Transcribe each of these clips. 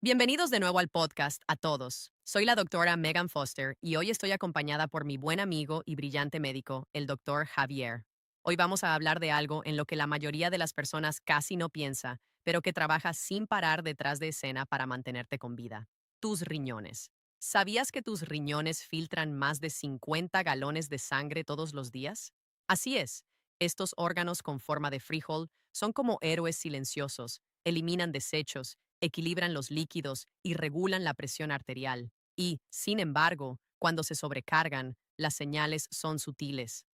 Bienvenidos de nuevo al podcast a todos. Soy la doctora Megan Foster y hoy estoy acompañada por mi buen amigo y brillante médico, el doctor Javier. Hoy vamos a hablar de algo en lo que la mayoría de las personas casi no piensa, pero que trabaja sin parar detrás de escena para mantenerte con vida. Tus riñones. ¿Sabías que tus riñones filtran más de 50 galones de sangre todos los días? Así es, estos órganos con forma de frijol son como héroes silenciosos, eliminan desechos, equilibran los líquidos y regulan la presión arterial. Y, sin embargo, cuando se sobrecargan, las señales son sutiles.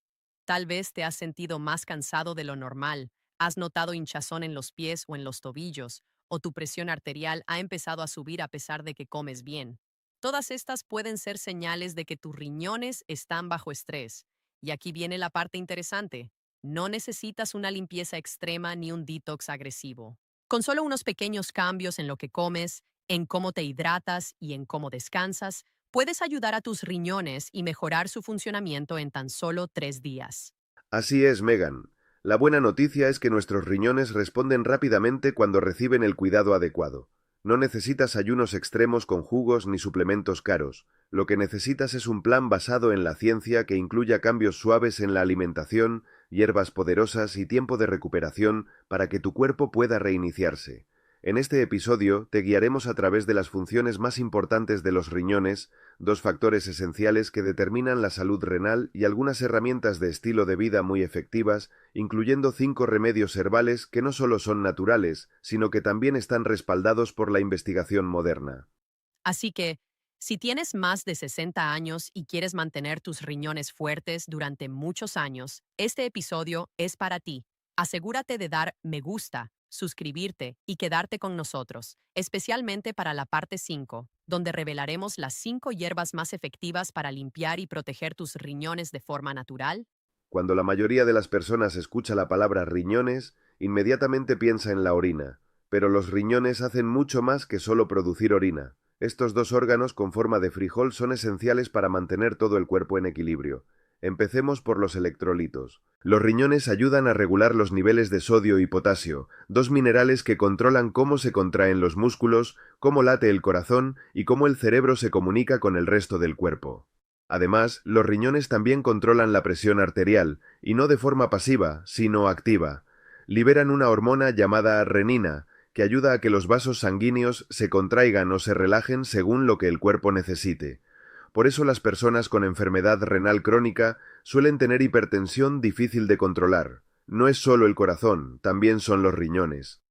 Tal vez te has sentido más cansado de lo normal, has notado hinchazón en los pies o en los tobillos, o tu presión arterial ha empezado a subir a pesar de que comes bien. Todas estas pueden ser señales de que tus riñones están bajo estrés. Y aquí viene la parte interesante. No necesitas una limpieza extrema ni un detox agresivo. Con solo unos pequeños cambios en lo que comes, en cómo te hidratas y en cómo descansas, puedes ayudar a tus riñones y mejorar su funcionamiento en tan solo 3 días. Así es, Megan. La buena noticia es que nuestros riñones responden rápidamente cuando reciben el cuidado adecuado. No necesitas ayunos extremos con jugos ni suplementos caros. Lo que necesitas es un plan basado en la ciencia que incluya cambios suaves en la alimentación, hierbas poderosas y tiempo de recuperación para que tu cuerpo pueda reiniciarse. En este episodio te guiaremos a través de las funciones más importantes de los riñones, dos factores esenciales que determinan la salud renal y algunas herramientas de estilo de vida muy efectivas, incluyendo 5 remedios herbales que no solo son naturales, sino que también están respaldados por la investigación moderna. Así que, si tienes más de 60 años y quieres mantener tus riñones fuertes durante muchos años, este episodio es para ti. Asegúrate de dar me gusta, suscribirte y quedarte con nosotros, especialmente para la parte 5, donde revelaremos las 5 hierbas más efectivas para limpiar y proteger tus riñones de forma natural. Cuando la mayoría de las personas escucha la palabra riñones, inmediatamente piensa en la orina, pero los riñones hacen mucho más que solo producir orina. Estos dos órganos con forma de frijol son esenciales para mantener todo el cuerpo en equilibrio. Empecemos por los electrolitos. Los riñones ayudan a regular los niveles de sodio y potasio, dos minerales que controlan cómo se contraen los músculos, cómo late el corazón y cómo el cerebro se comunica con el resto del cuerpo. Además, los riñones también controlan la presión arterial, y no de forma pasiva, sino activa. Liberan una hormona llamada renina, que ayuda a que los vasos sanguíneos se contraigan o se relajen según lo que el cuerpo necesite. Por eso las personas con enfermedad renal crónica suelen tener hipertensión difícil de controlar. No es solo el corazón, también son los riñones.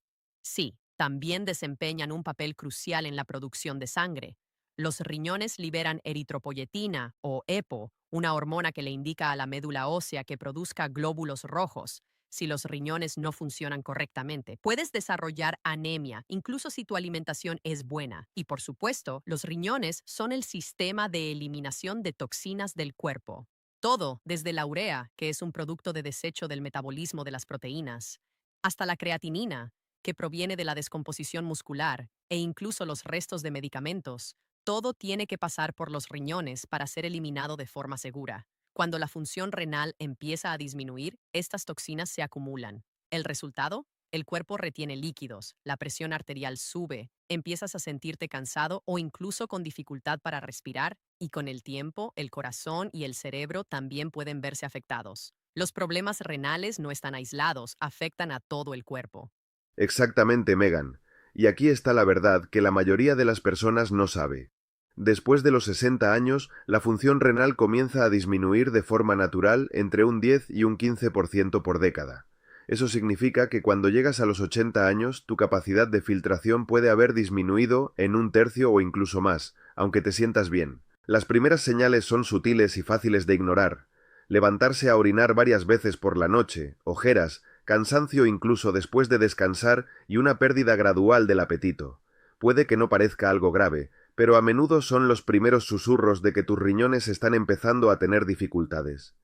Sí, también desempeñan un papel crucial en la producción de sangre. Los riñones liberan eritropoyetina o EPO, una hormona que le indica a la médula ósea que produzca glóbulos rojos. Si los riñones no funcionan correctamente, puedes desarrollar anemia, incluso si tu alimentación es buena. Y por supuesto, los riñones son el sistema de eliminación de toxinas del cuerpo. Todo, desde la urea, que es un producto de desecho del metabolismo de las proteínas, hasta la creatinina, que proviene de la descomposición muscular, e incluso los restos de medicamentos, todo tiene que pasar por los riñones para ser eliminado de forma segura. Cuando la función renal empieza a disminuir, estas toxinas se acumulan. ¿El resultado? El cuerpo retiene líquidos, la presión arterial sube, empiezas a sentirte cansado o incluso con dificultad para respirar, y con el tiempo, el corazón y el cerebro también pueden verse afectados. Los problemas renales no están aislados, afectan a todo el cuerpo. Exactamente, Megan. Y aquí está la verdad que la mayoría de las personas no sabe. Después de los 60 años, la función renal comienza a disminuir de forma natural entre un 10 y un 15% por década. Eso significa que cuando llegas a los 80 años, tu capacidad de filtración puede haber disminuido en un tercio o incluso más, aunque te sientas bien. Las primeras señales son sutiles y fáciles de ignorar. Levantarse a orinar varias veces por la noche, ojeras, cansancio incluso después de descansar y una pérdida gradual del apetito. Puede que no parezca algo grave, pero a menudo son los primeros susurros de que tus riñones están empezando a tener dificultades.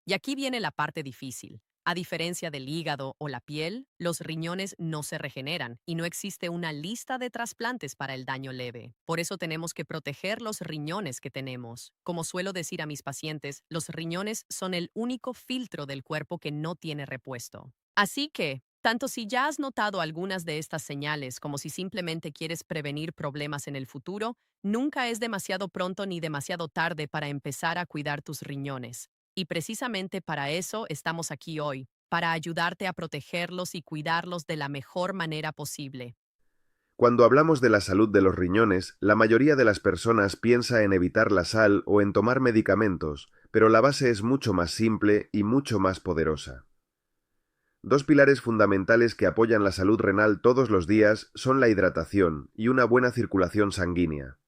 Y aquí viene la parte difícil. A diferencia del hígado o la piel, los riñones no se regeneran y no existe una lista de trasplantes para el daño leve. Por eso tenemos que proteger los riñones que tenemos. Como suelo decir a mis pacientes, los riñones son el único filtro del cuerpo que no tiene repuesto. Así que, Tanto si ya has notado algunas de estas señales como si simplemente quieres prevenir problemas en el futuro, nunca es demasiado pronto ni demasiado tarde para empezar a cuidar tus riñones. Y precisamente para eso estamos aquí hoy, para ayudarte a protegerlos y cuidarlos de la mejor manera posible. Cuando hablamos de la salud de los riñones, la mayoría de las personas piensa en evitar la sal o en tomar medicamentos, pero la base es mucho más simple y mucho más poderosa. Dos pilares fundamentales que apoyan la salud renal todos los días son la hidratación y una buena circulación sanguínea.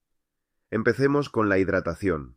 Empecemos con la hidratación.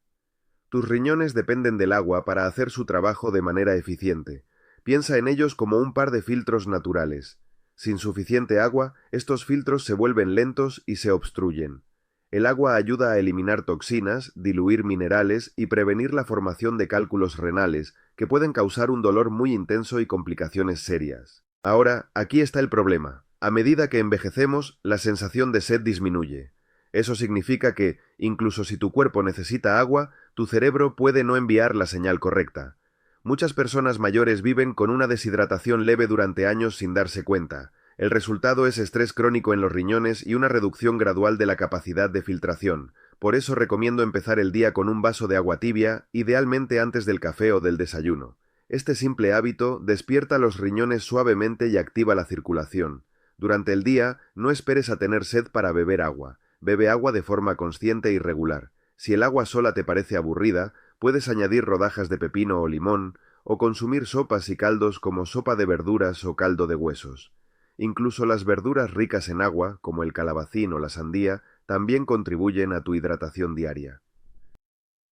Tus riñones dependen del agua para hacer su trabajo de manera eficiente. Piensa en ellos como un par de filtros naturales. Sin suficiente agua, estos filtros se vuelven lentos y se obstruyen. El agua ayuda a eliminar toxinas, diluir minerales y prevenir la formación de cálculos renales, que pueden causar un dolor muy intenso y complicaciones serias. Ahora, aquí está el problema. A medida que envejecemos, la sensación de sed disminuye. Eso significa que, incluso si tu cuerpo necesita agua, tu cerebro puede no enviar la señal correcta. Muchas personas mayores viven con una deshidratación leve durante años sin darse cuenta. El resultado es estrés crónico en los riñones y una reducción gradual de la capacidad de filtración. Por eso recomiendo empezar el día con un vaso de agua tibia, idealmente antes del café o del desayuno. Este simple hábito despierta los riñones suavemente y activa la circulación. Durante el día, no esperes a tener sed para beber agua. Bebe agua de forma consciente y regular. Si el agua sola te parece aburrida, puedes añadir rodajas de pepino o limón, o consumir sopas y caldos como sopa de verduras o caldo de huesos. Incluso las verduras ricas en agua, como el calabacín o la sandía, también contribuyen a tu hidratación diaria.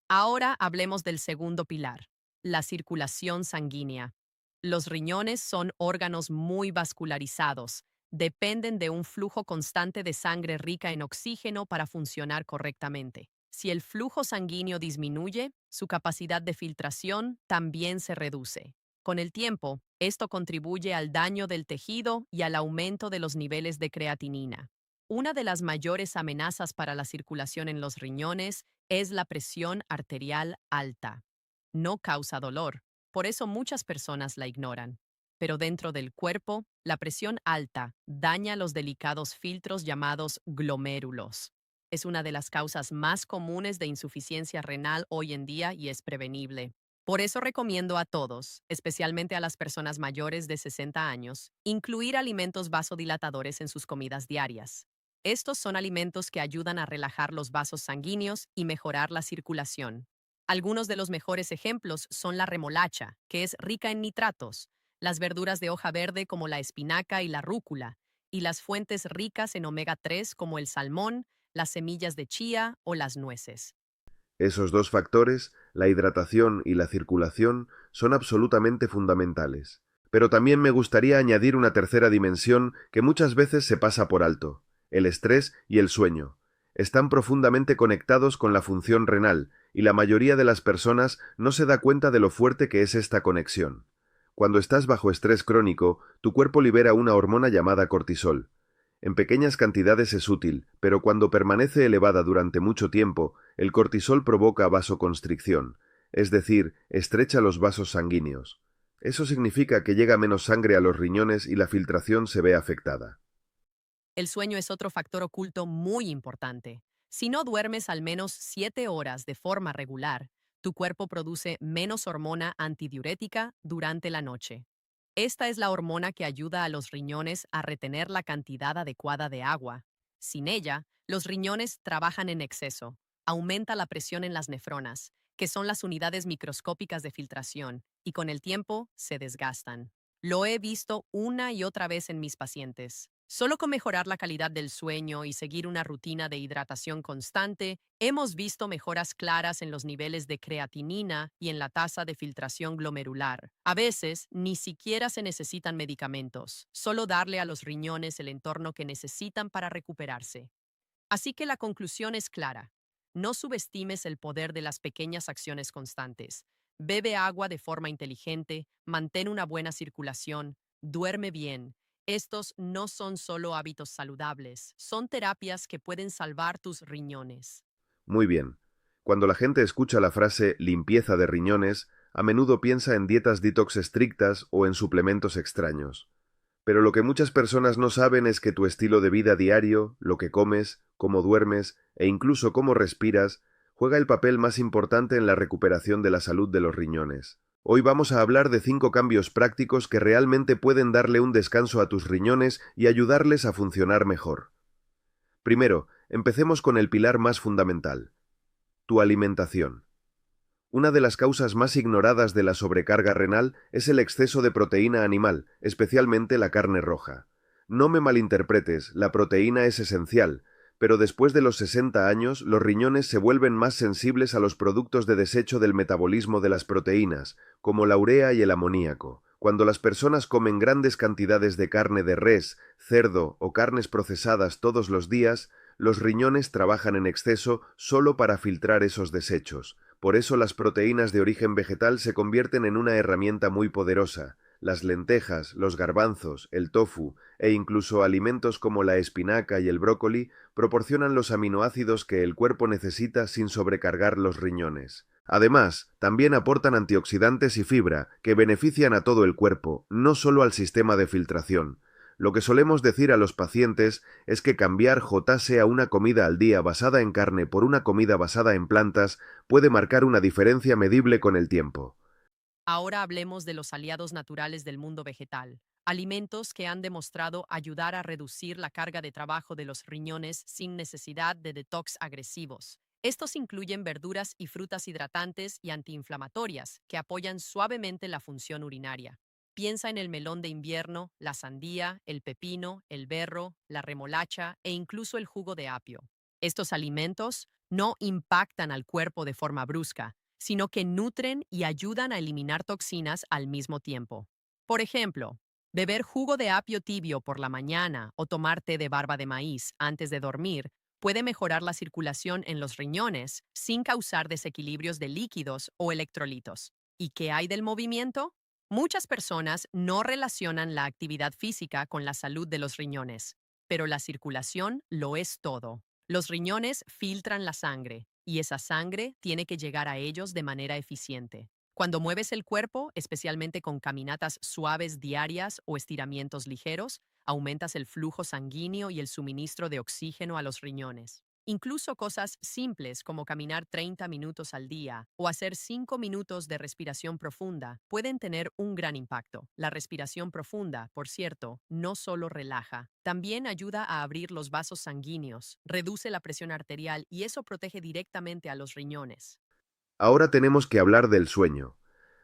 Ahora hablemos del segundo pilar, la circulación sanguínea. Los riñones son órganos muy vascularizados. Dependen de un flujo constante de sangre rica en oxígeno para funcionar correctamente. Si el flujo sanguíneo disminuye, su capacidad de filtración también se reduce. Con el tiempo, esto contribuye al daño del tejido y al aumento de los niveles de creatinina. Una de las mayores amenazas para la circulación en los riñones es la presión arterial alta. No causa dolor, por eso muchas personas la ignoran. Pero dentro del cuerpo, la presión alta daña los delicados filtros llamados glomérulos. Es una de las causas más comunes de insuficiencia renal hoy en día y es prevenible. Por eso recomiendo a todos, especialmente a las personas mayores de 60 años, incluir alimentos vasodilatadores en sus comidas diarias. Estos son alimentos que ayudan a relajar los vasos sanguíneos y mejorar la circulación. Algunos de los mejores ejemplos son la remolacha, que es rica en nitratos, las verduras de hoja verde como la espinaca y la rúcula, y las fuentes ricas en omega 3 como el salmón, las semillas de chía o las nueces. Esos dos factores, la hidratación y la circulación, son absolutamente fundamentales. Pero también me gustaría añadir una tercera dimensión que muchas veces se pasa por alto: el estrés y el sueño. Están profundamente conectados con la función renal, y la mayoría de las personas no se da cuenta de lo fuerte que es esta conexión. Cuando estás bajo estrés crónico, tu cuerpo libera una hormona llamada cortisol. En pequeñas cantidades es útil, pero cuando permanece elevada durante mucho tiempo, el cortisol provoca vasoconstricción, es decir, estrecha los vasos sanguíneos. Eso significa que llega menos sangre a los riñones y la filtración se ve afectada. El sueño es otro factor oculto muy importante. Si no duermes al menos 7 horas de forma regular, tu cuerpo produce menos hormona antidiurética durante la noche. Esta es la hormona que ayuda a los riñones a retener la cantidad adecuada de agua. Sin ella, los riñones trabajan en exceso. Aumenta la presión en las nefronas, que son las unidades microscópicas de filtración, y con el tiempo se desgastan. Lo he visto una y otra vez en mis pacientes. Solo con mejorar la calidad del sueño y seguir una rutina de hidratación constante, hemos visto mejoras claras en los niveles de creatinina y en la tasa de filtración glomerular. A veces, ni siquiera se necesitan medicamentos, solo darle a los riñones el entorno que necesitan para recuperarse. Así que la conclusión es clara. No subestimes el poder de las pequeñas acciones constantes. Bebe agua de forma inteligente, mantén una buena circulación, duerme bien. Estos no son solo hábitos saludables, son terapias que pueden salvar tus riñones. Muy bien. Cuando la gente escucha la frase limpieza de riñones, a menudo piensa en dietas detox estrictas o en suplementos extraños. Pero lo que muchas personas no saben es que tu estilo de vida diario, lo que comes, cómo duermes e incluso cómo respiras, juega el papel más importante en la recuperación de la salud de los riñones. Hoy vamos a hablar de 5 cambios prácticos que realmente pueden darle un descanso a tus riñones y ayudarles a funcionar mejor. Primero, empecemos con el pilar más fundamental: tu alimentación. Una de las causas más ignoradas de la sobrecarga renal es el exceso de proteína animal, especialmente la carne roja. No me malinterpretes, la proteína es esencial, pero después de los 60 años, los riñones se vuelven más sensibles a los productos de desecho del metabolismo de las proteínas, como la urea y el amoníaco. Cuando las personas comen grandes cantidades de carne de res, cerdo o carnes procesadas todos los días, los riñones trabajan en exceso solo para filtrar esos desechos. Por eso las proteínas de origen vegetal se convierten en una herramienta muy poderosa. Las lentejas, los garbanzos, el tofu e incluso alimentos como la espinaca y el brócoli proporcionan los aminoácidos que el cuerpo necesita sin sobrecargar los riñones. Además, también aportan antioxidantes y fibra que benefician a todo el cuerpo, no solo al sistema de filtración. Lo que solemos decir a los pacientes es que cambiar JC a una comida al día basada en carne por una comida basada en plantas puede marcar una diferencia medible con el tiempo. Ahora hablemos de los aliados naturales del mundo vegetal, alimentos que han demostrado ayudar a reducir la carga de trabajo de los riñones sin necesidad de detox agresivos. Estos incluyen verduras y frutas hidratantes y antiinflamatorias que apoyan suavemente la función urinaria. Piensa en el melón de invierno, la sandía, el pepino, el berro, la remolacha e incluso el jugo de apio. Estos alimentos no impactan al cuerpo de forma brusca, sino que nutren y ayudan a eliminar toxinas al mismo tiempo. Por ejemplo, beber jugo de apio tibio por la mañana o tomar té de barba de maíz antes de dormir puede mejorar la circulación en los riñones sin causar desequilibrios de líquidos o electrolitos. ¿Y qué hay del movimiento? Muchas personas no relacionan la actividad física con la salud de los riñones, pero la circulación lo es todo. Los riñones filtran la sangre y esa sangre tiene que llegar a ellos de manera eficiente. Cuando mueves el cuerpo, especialmente con caminatas suaves diarias o estiramientos ligeros, aumentas el flujo sanguíneo y el suministro de oxígeno a los riñones. Incluso cosas simples como caminar 30 minutos al día o hacer 5 minutos de respiración profunda pueden tener un gran impacto. La respiración profunda, por cierto, no solo relaja, también ayuda a abrir los vasos sanguíneos, reduce la presión arterial y eso protege directamente a los riñones. Ahora tenemos que hablar del sueño.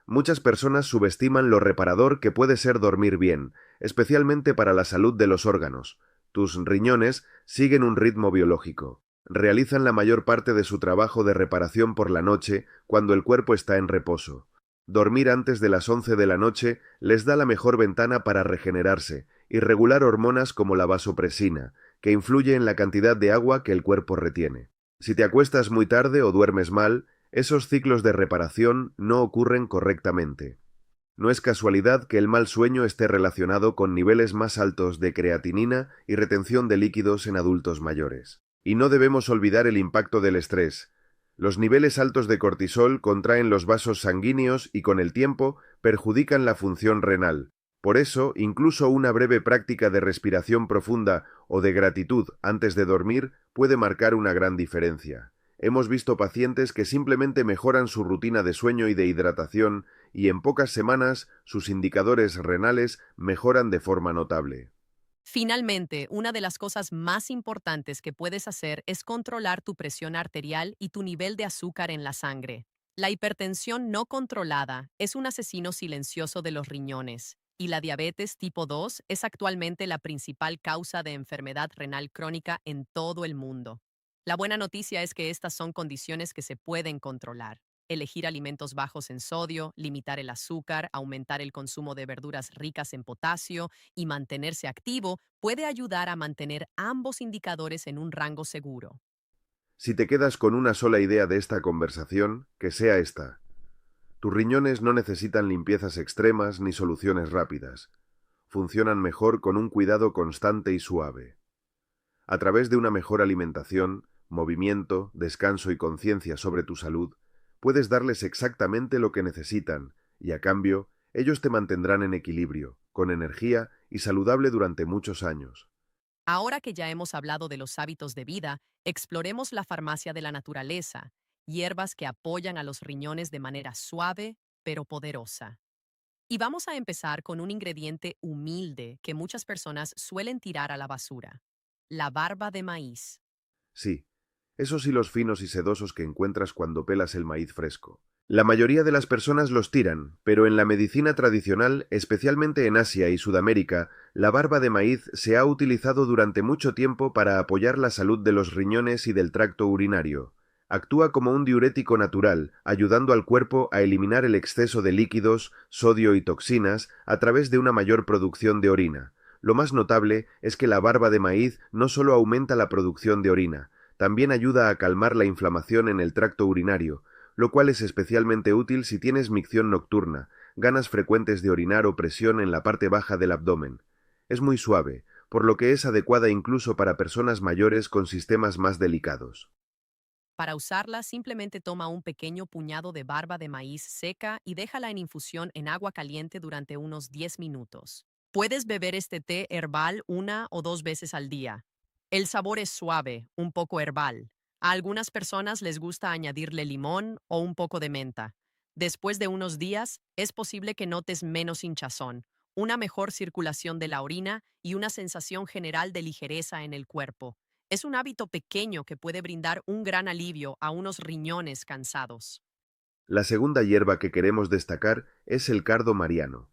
Muchas personas subestiman lo reparador que puede ser dormir bien, especialmente para la salud de los órganos. Tus riñones siguen un ritmo biológico. Realizan la mayor parte de su trabajo de reparación por la noche cuando el cuerpo está en reposo. Dormir antes de las 11 de la noche les da la mejor ventana para regenerarse y regular hormonas como la vasopresina, que influye en la cantidad de agua que el cuerpo retiene. Si te acuestas muy tarde o duermes mal, esos ciclos de reparación no ocurren correctamente. No es casualidad que el mal sueño esté relacionado con niveles más altos de creatinina y retención de líquidos en adultos mayores. Y no debemos olvidar el impacto del estrés. Los niveles altos de cortisol contraen los vasos sanguíneos y con el tiempo perjudican la función renal. Por eso, incluso una breve práctica de respiración profunda o de gratitud antes de dormir puede marcar una gran diferencia. Hemos visto pacientes que simplemente mejoran su rutina de sueño y de hidratación y en pocas semanas sus indicadores renales mejoran de forma notable. Finalmente, una de las cosas más importantes que puedes hacer es controlar tu presión arterial y tu nivel de azúcar en la sangre. La hipertensión no controlada es un asesino silencioso de los riñones, y la diabetes tipo 2 es actualmente la principal causa de enfermedad renal crónica en todo el mundo. La buena noticia es que estas son condiciones que se pueden controlar. Elegir alimentos bajos en sodio, limitar el azúcar, aumentar el consumo de verduras ricas en potasio y mantenerse activo puede ayudar a mantener ambos indicadores en un rango seguro. Si te quedas con una sola idea de esta conversación, que sea esta: tus riñones no necesitan limpiezas extremas ni soluciones rápidas. Funcionan mejor con un cuidado constante y suave. A través de una mejor alimentación, movimiento, descanso y conciencia sobre tu salud, puedes darles exactamente lo que necesitan y a cambio, ellos te mantendrán en equilibrio, con energía y saludable durante muchos años. Ahora que ya hemos hablado de los hábitos de vida, exploremos la farmacia de la naturaleza, hierbas que apoyan a los riñones de manera suave pero poderosa. Y vamos a empezar con un ingrediente humilde que muchas personas suelen tirar a la basura, la barba de maíz. Sí, esos hilos finos y sedosos que encuentras cuando pelas el maíz fresco. La mayoría de las personas los tiran, pero en la medicina tradicional, especialmente en Asia y Sudamérica, la barba de maíz se ha utilizado durante mucho tiempo para apoyar la salud de los riñones y del tracto urinario. Actúa como un diurético natural, ayudando al cuerpo a eliminar el exceso de líquidos, sodio y toxinas a través de una mayor producción de orina. Lo más notable es que la barba de maíz no solo aumenta la producción de orina, también ayuda a calmar la inflamación en el tracto urinario, lo cual es especialmente útil si tienes micción nocturna, ganas frecuentes de orinar o presión en la parte baja del abdomen. Es muy suave, por lo que es adecuada incluso para personas mayores con sistemas más delicados. Para usarla, simplemente toma un pequeño puñado de barba de maíz seca y déjala en infusión en agua caliente durante unos 10 minutos. Puedes beber este té herbal una o dos veces al día. El sabor es suave, un poco herbal. A algunas personas les gusta añadirle limón o un poco de menta. Después de unos días, es posible que notes menos hinchazón, una mejor circulación de la orina y una sensación general de ligereza en el cuerpo. Es un hábito pequeño que puede brindar un gran alivio a unos riñones cansados. La segunda hierba que queremos destacar es el cardo mariano.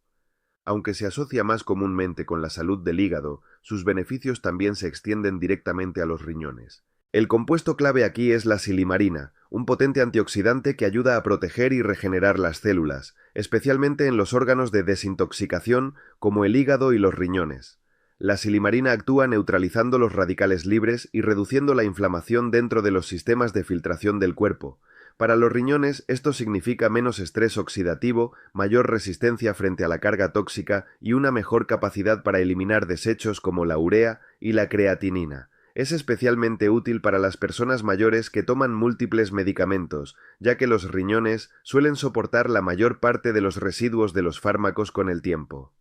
Aunque se asocia más comúnmente con la salud del hígado, sus beneficios también se extienden directamente a los riñones. El compuesto clave aquí es la silimarina, un potente antioxidante que ayuda a proteger y regenerar las células, especialmente en los órganos de desintoxicación como el hígado y los riñones. La silimarina actúa neutralizando los radicales libres y reduciendo la inflamación dentro de los sistemas de filtración del cuerpo. Para los riñones, esto significa menos estrés oxidativo, mayor resistencia frente a la carga tóxica y una mejor capacidad para eliminar desechos como la urea y la creatinina. Es especialmente útil para las personas mayores que toman múltiples medicamentos, ya que los riñones suelen soportar la mayor parte de los residuos de los fármacos con el tiempo.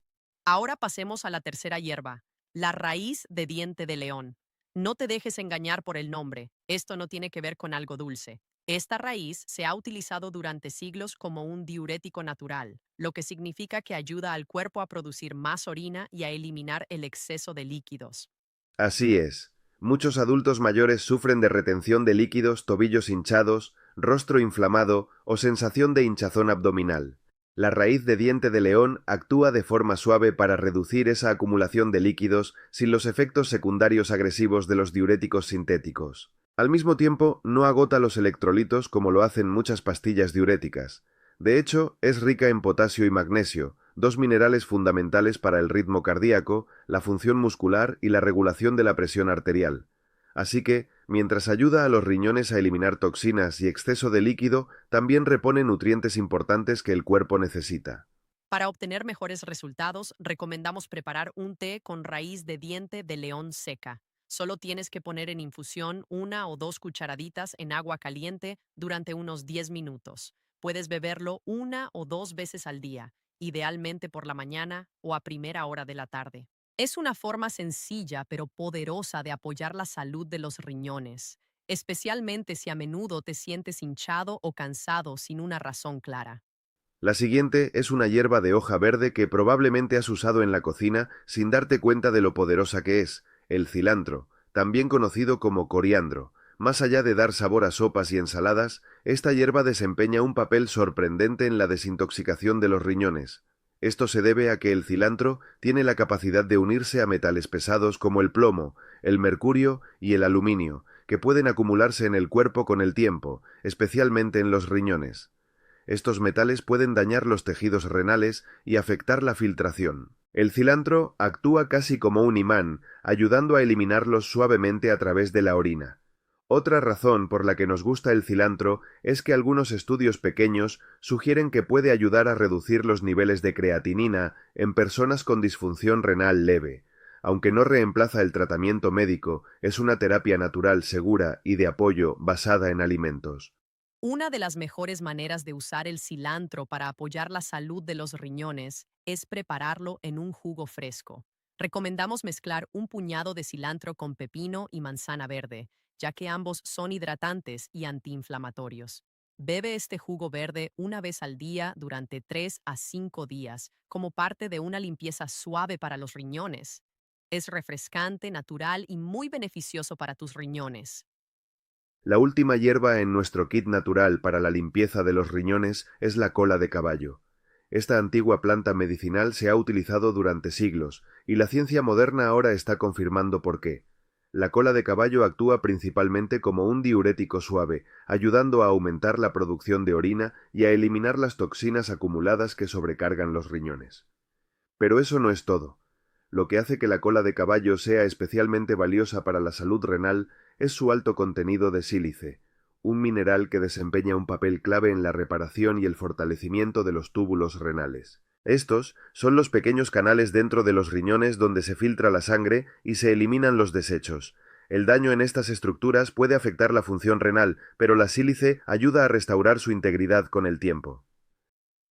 Ahora pasemos a la tercera hierba, la raíz de diente de león. No te dejes engañar por el nombre, esto no tiene que ver con algo dulce. Esta raíz se ha utilizado durante siglos como un diurético natural, lo que significa que ayuda al cuerpo a producir más orina y a eliminar el exceso de líquidos. Así es. Muchos adultos mayores sufren de retención de líquidos, tobillos hinchados, rostro inflamado o sensación de hinchazón abdominal. La raíz de diente de león actúa de forma suave para reducir esa acumulación de líquidos sin los efectos secundarios agresivos de los diuréticos sintéticos. Al mismo tiempo, no agota los electrolitos como lo hacen muchas pastillas diuréticas. De hecho, es rica en potasio y magnesio, dos minerales fundamentales para el ritmo cardíaco, la función muscular y la regulación de la presión arterial. Así que, mientras ayuda a los riñones a eliminar toxinas y exceso de líquido, también repone nutrientes importantes que el cuerpo necesita. Para obtener mejores resultados, recomendamos preparar un té con raíz de diente de león seca. Solo tienes que poner en infusión una o dos cucharaditas en agua caliente durante unos 10 minutos. Puedes beberlo una o dos veces al día, idealmente por la mañana o a primera hora de la tarde. Es una forma sencilla pero poderosa de apoyar la salud de los riñones, especialmente si a menudo te sientes hinchado o cansado sin una razón clara. La siguiente es una hierba de hoja verde que probablemente has usado en la cocina sin darte cuenta de lo poderosa que es, el cilantro, también conocido como coriandro. Más allá de dar sabor a sopas y ensaladas, esta hierba desempeña un papel sorprendente en la desintoxicación de los riñones. Esto se debe a que el cilantro tiene la capacidad de unirse a metales pesados como el plomo, el mercurio y el aluminio, que pueden acumularse en el cuerpo con el tiempo, especialmente en los riñones. Estos metales pueden dañar los tejidos renales y afectar la filtración. El cilantro actúa casi como un imán, ayudando a eliminarlos suavemente a través de la orina. Otra razón por la que nos gusta el cilantro es que algunos estudios pequeños sugieren que puede ayudar a reducir los niveles de creatinina en personas con disfunción renal leve. Aunque no reemplaza el tratamiento médico, es una terapia natural segura y de apoyo basada en alimentos. Una de las mejores maneras de usar el cilantro para apoyar la salud de los riñones es prepararlo en un jugo fresco. Recomendamos mezclar un puñado de cilantro con pepino y manzana verde, ya que ambos son hidratantes y antiinflamatorios. Bebe este jugo verde una vez al día durante 3 a 5 días, como parte de una limpieza suave para los riñones. Es refrescante, natural y muy beneficioso para tus riñones. La última hierba en nuestro kit natural para la limpieza de los riñones es la cola de caballo. Esta antigua planta medicinal se ha utilizado durante siglos, y la ciencia moderna ahora está confirmando por qué. La cola de caballo actúa principalmente como un diurético suave, ayudando a aumentar la producción de orina y a eliminar las toxinas acumuladas que sobrecargan los riñones. Pero eso no es todo. Lo que hace que la cola de caballo sea especialmente valiosa para la salud renal es su alto contenido de sílice, un mineral que desempeña un papel clave en la reparación y el fortalecimiento de los túbulos renales. Estos son los pequeños canales dentro de los riñones donde se filtra la sangre y se eliminan los desechos. El daño en estas estructuras puede afectar la función renal, pero la sílice ayuda a restaurar su integridad con el tiempo.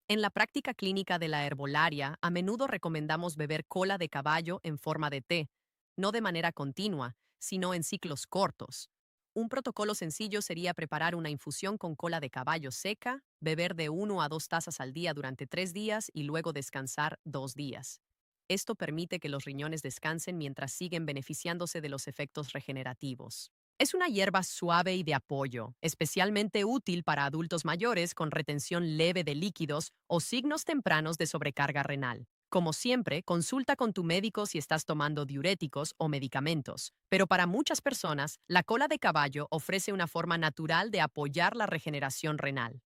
En la práctica clínica de la herbolaria, a menudo recomendamos beber cola de caballo en forma de té, no de manera continua, sino en ciclos cortos. Un protocolo sencillo sería preparar una infusión con cola de caballo seca, beber de 1 a 2 tazas al día durante 3 días y luego descansar 2 días. Esto permite que los riñones descansen mientras siguen beneficiándose de los efectos regenerativos. Es una hierba suave y de apoyo, especialmente útil para adultos mayores con retención leve de líquidos o signos tempranos de sobrecarga renal. Como siempre, consulta con tu médico si estás tomando diuréticos o medicamentos, pero para muchas personas, la cola de caballo ofrece una forma natural de apoyar la regeneración renal.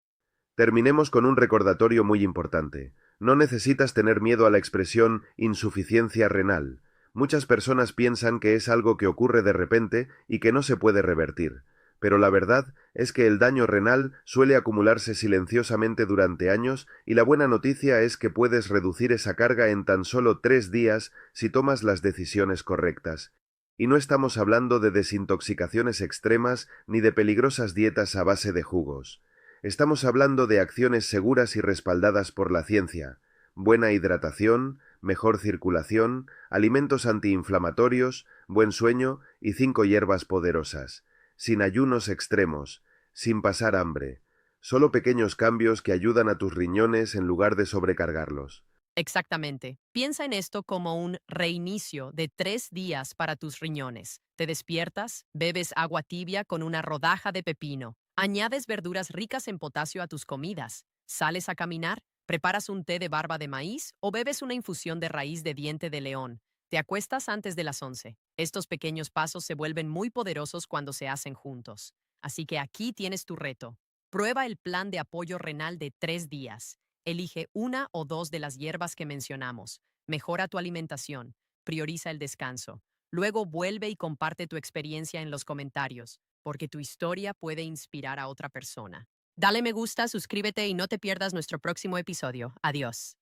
Terminemos con un recordatorio muy importante. No necesitas tener miedo a la expresión insuficiencia renal. Muchas personas piensan que es algo que ocurre de repente y que no se puede revertir. Pero la verdad es que el daño renal suele acumularse silenciosamente durante años y la buena noticia es que puedes reducir esa carga en tan solo 3 días si tomas las decisiones correctas. Y no estamos hablando de desintoxicaciones extremas ni de peligrosas dietas a base de jugos. Estamos hablando de acciones seguras y respaldadas por la ciencia: buena hidratación, mejor circulación, alimentos antiinflamatorios, buen sueño y 5 hierbas poderosas, sin ayunos extremos, sin pasar hambre, solo pequeños cambios que ayudan a tus riñones en lugar de sobrecargarlos. Exactamente. Piensa en esto como un reinicio de 3 días para tus riñones. Te despiertas, bebes agua tibia con una rodaja de pepino, añades verduras ricas en potasio a tus comidas, sales a caminar, preparas un té de barba de maíz o bebes una infusión de raíz de diente de león. Te acuestas antes de las 11. Estos pequeños pasos se vuelven muy poderosos cuando se hacen juntos. Así que aquí tienes tu reto. Prueba el plan de apoyo renal de 3 días. Elige 1 o 2 de las hierbas que mencionamos. Mejora tu alimentación. Prioriza el descanso. Luego vuelve y comparte tu experiencia en los comentarios, porque tu historia puede inspirar a otra persona. Dale me gusta, suscríbete y no te pierdas nuestro próximo episodio. Adiós.